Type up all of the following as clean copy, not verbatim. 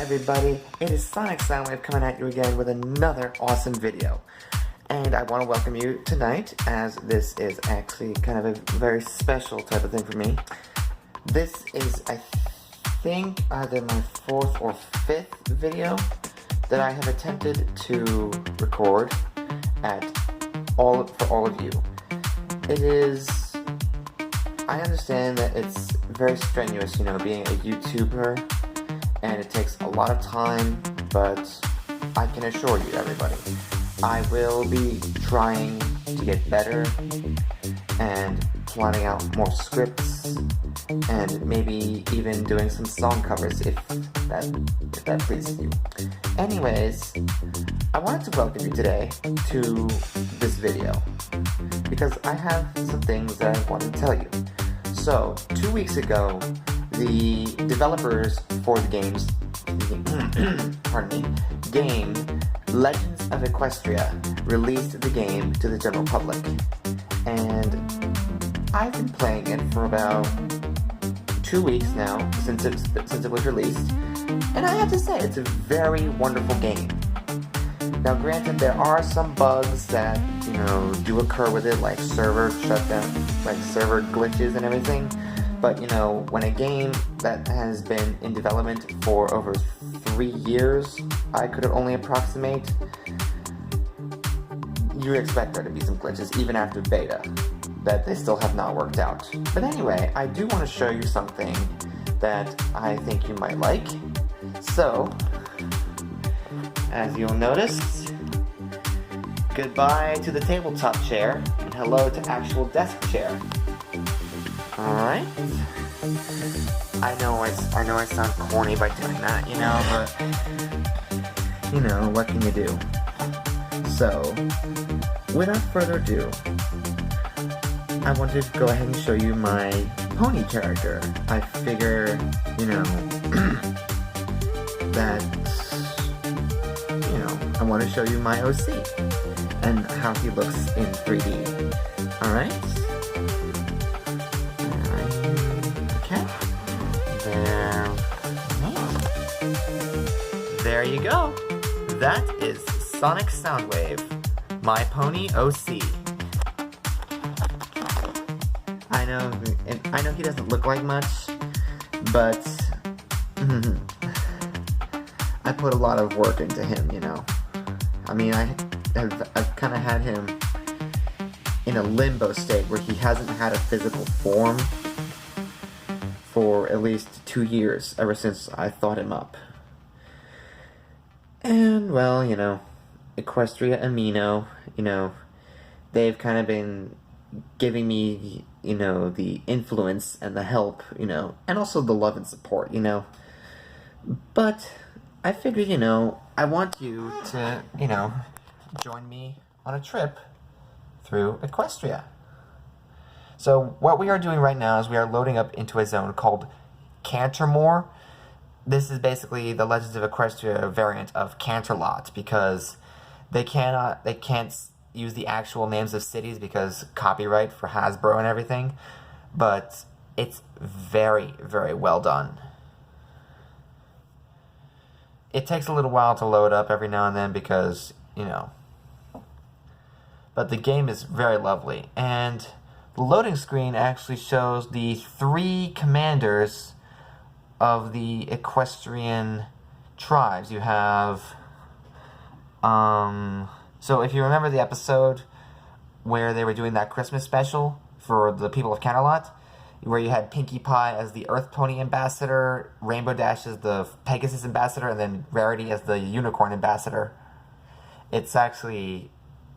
everybody? It is Sonic Soundwave coming at you again with another awesome video. And I want to welcome you tonight, as this is actually kind of a very special type of thing for me. This is, I think, either my fourth or fifth video that I have attempted to record for all of you. It is... I understand that it's very strenuous, you know, being a YouTuber, and it takes a lot of time, but I can assure you, everybody, I will be trying to get better and plotting out more scripts and maybe even doing some song covers if that pleases you. Anyways, I wanted to welcome you today to this video because I have some things that I want to tell you. So, 2 weeks ago, the developers for the game Legends of Equestria released the game to the general public, and I've been playing it for about 2 weeks now since it was released, and I have to say it's a very wonderful game. Now, granted, there are some bugs that, you know, do occur with it, like server shutdown, like server glitches and everything. But, you know, when a game that has been in development for over 3 years, I could only approximate, you expect there to be some glitches, even after beta, that they still have not worked out. But anyway, I do want to show you something that I think you might like. So, as you'll notice, goodbye to the tabletop chair, and hello to actual desk chair. Alright. I know I sound corny by doing that, you know, but, you know, what can you do? So, without further ado, I wanted to go ahead and show you my pony character. I figure, you know, that, you know, I want to show you my OC and how he looks in 3D. Alright? There you go. That is Sonic Soundwave, my pony OC. I know he doesn't look like much, but I put a lot of work into him, you know. I mean, I've kind of had him in a limbo state where he hasn't had a physical form for at least 2 years, ever since I thought him up. And, well, you know, Equestria and Mino, you know, they've kind of been giving me, you know, the influence and the help, you know, and also the love and support, you know. But I figured, you know, I want you to, you know, join me on a trip through Equestria. So what we are doing right now is we are loading up into a zone called Cantermore. This is basically the Legends of Equestria variant of Canterlot, because they can't use the actual names of cities because copyright for Hasbro and everything, but it's very, very well done. It takes a little while to load up every now and then because, you know, but the game is very lovely, and the loading screen actually shows the 3 commanders of the equestrian tribes. You have, so if you remember the episode where they were doing that Christmas special for the people of Canterlot, where you had Pinkie Pie as the Earth Pony Ambassador, Rainbow Dash as the Pegasus Ambassador, and then Rarity as the Unicorn Ambassador. It's actually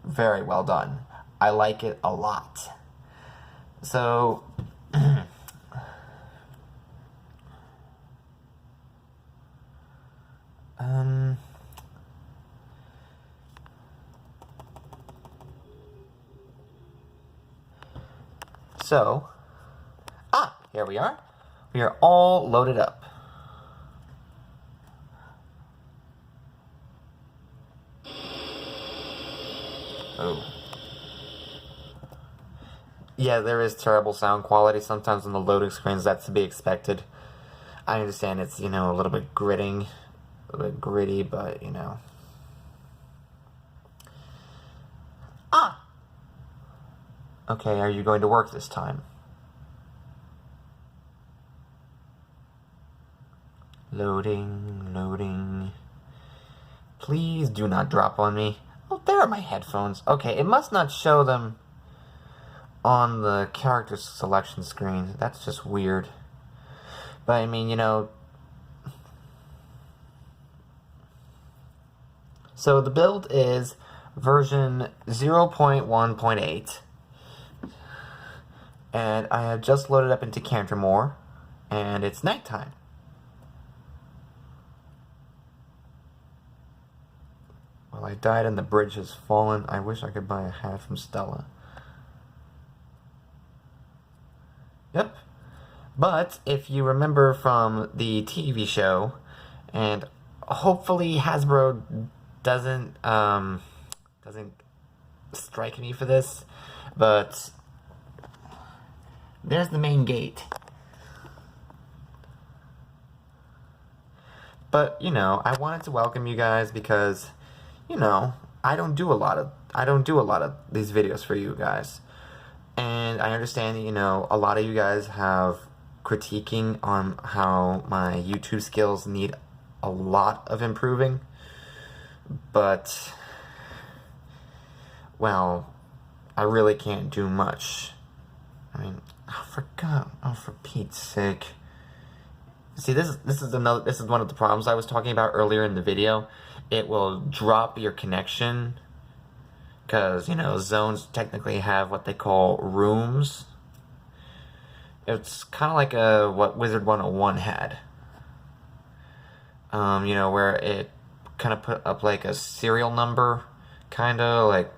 very well done. I like it a lot. So, here we are. We are all loaded up. Oh. Yeah, there is terrible sound quality sometimes on the loading screens. That's to be expected. I understand it's, you know, a little bit gritting A little bit gritty, but, you know. Ah! Okay, are you going to work this time? Loading, loading. Please do not drop on me. Oh, there are my headphones. Okay, it must not show them on the character selection screen. That's just weird. But, I mean, you know... So, the build is version 0.1.8. And I have just loaded up into Cantermore. And it's nighttime. Well, I died and the bridge has fallen. I wish I could buy a hat from Stella. Yep. But if you remember from the TV show, and hopefully Hasbro doesn't strike me for this, but there's the main gate. But, you know, I wanted to welcome you guys because, you know, I don't do a lot of these videos for you guys. And I understand that, you know, a lot of you guys have critiquing on how my YouTube skills need a lot of improving. But, well, I really can't do much. I mean, I forgot. Oh, for Pete's sake. See, this is one of the problems I was talking about earlier in the video. It will drop your connection. Because, you know, zones technically have what they call rooms. It's kind of like what Wizard 101 had. You know, where it kind of put up like a serial number, kind of like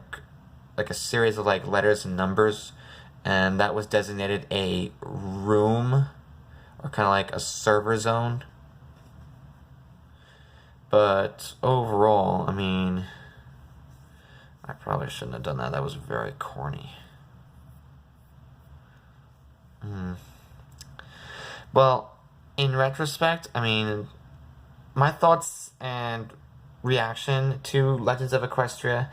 a series of like letters and numbers. And that was designated a room, or kind of like a server zone. But overall, I mean... I probably shouldn't have done that. That was very corny. Well, in retrospect, I mean, my thoughts and reaction to Legends of Equestria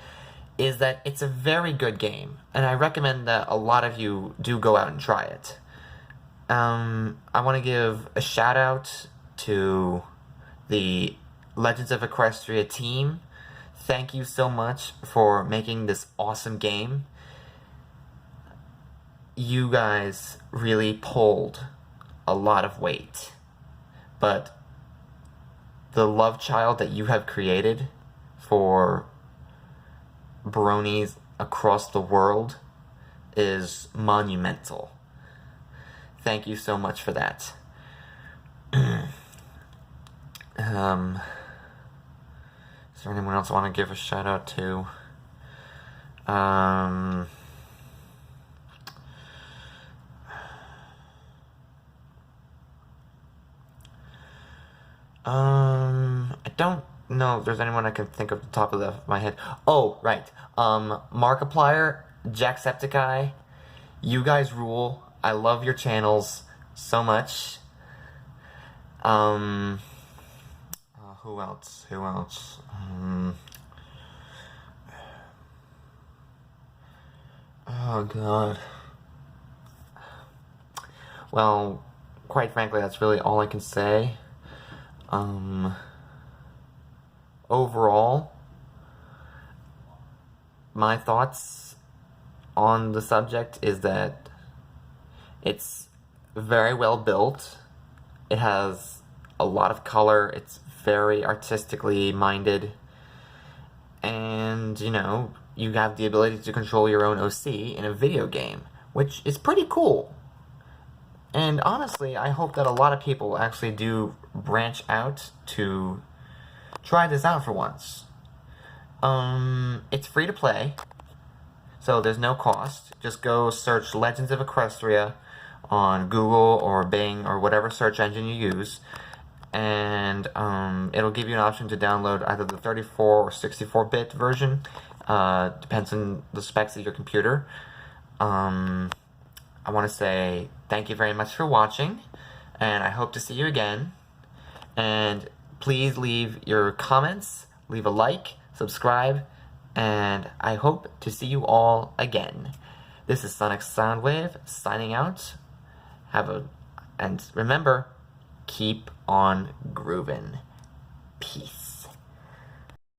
is that it's a very good game, and I recommend that a lot of you do go out and try it. I want to give a shout out to the Legends of Equestria team. Thank you so much for making this awesome game. You guys really pulled a lot of weight. But the love child that you have created for bronies across the world is monumental. Thank you so much for that. Is there anyone else I want to give a shout out to? I don't know if there's anyone I can think of at the top of my head. Oh, right. Markiplier, Jacksepticeye, you guys rule. I love your channels so much. Who else? Oh, God. Well, quite frankly, that's really all I can say. Overall, my thoughts on the subject is that it's very well built. It has a lot of color. It's very artistically minded. And, you know, you have the ability to control your own OC in a video game, which is pretty cool. And honestly, I hope that a lot of people actually do branch out to try this out for once. It's free to play, so there's no cost. Just go search Legends of Equestria on Google or Bing or whatever search engine you use, and it'll give you an option to download either the 34 or 64-bit version. Depends on the specs of your computer. I want to say thank you very much for watching, and I hope to see you again. And Please leave your comments, leave a like, subscribe, and I hope to see you all again. This is Sonic Soundwave signing out. And remember, keep on groovin'. Peace.